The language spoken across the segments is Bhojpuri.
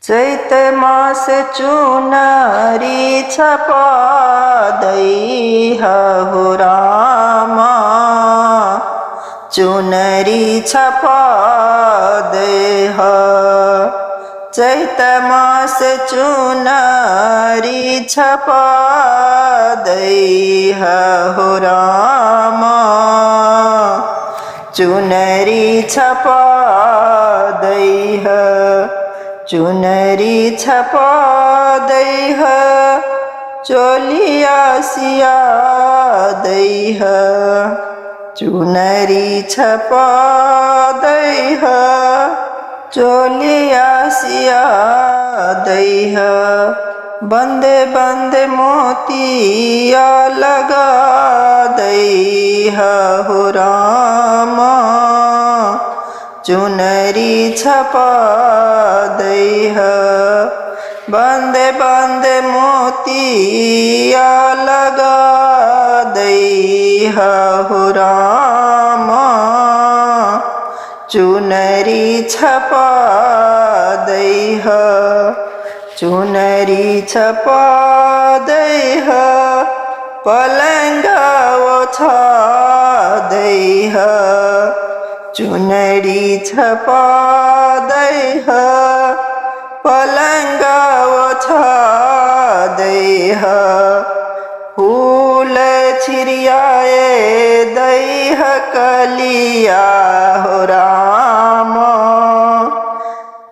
चैत मास चुनरी छपा दैहा हो रामा, चुनरी छपा दैहा। चैत मास चुनरी छपा दैहा हो रामा, चुनरी छपा दैहा, चुनरी छपा दैहा। चोलिया सिया दैहा, चुनरी छपा दैहा। चोलिया सिया दैहा, बंदे बंदे मोतिया लगा दैहा हो रामा, चुनरी छपा दैहा। बंदे बंदे मोतिया लगा दैहा हो रामा, चुनरी छपा दैहा, चुनरी छपा दैहा। पलंगा ओछा दैहा, चुनरी छपा दैहा। पलंगा ओछा दैहा, फूल छिरियाए दैहा कलिया हो रामा,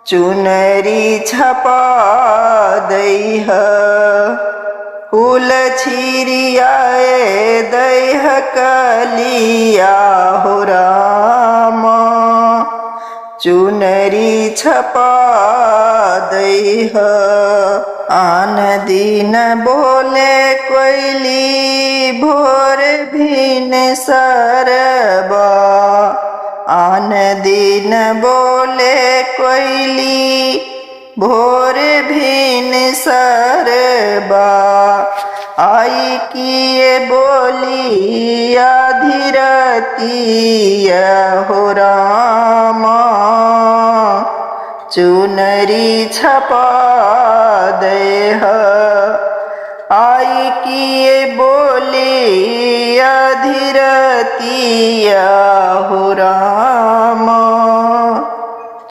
चुनरी छपा दैहा। फूल छिरियाए दैहा कलिया हो रामा, चुनरी छपा दैहा। आन दिन बोले कोयली भोर भिन सरबा, आन दिन बोले कोयली भोर भिन सरबा। आई किए बोली आधी रतिया हो रामा, चुनरी छपा दैहा। आई किए बोली आधी रतिया हो रामा,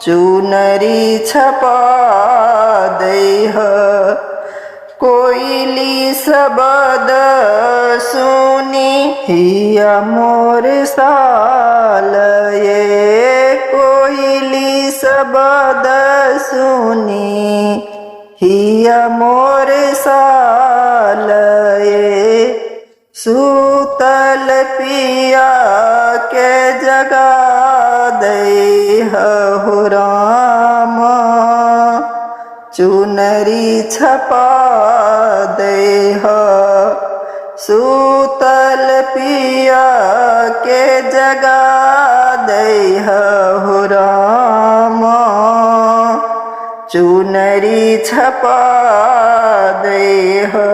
चुनरी छपा दैहा। कोयली सबद सुनी हिया मोर साल ये, कोयली सबद सुनी हिया मोर साल ये। सूतल पिया के जगा दैहा हो रामा, चुनरी छपा दैहा। सूतल पिया के जगा दैहा हो रामा, चुनरी छपा दैहा।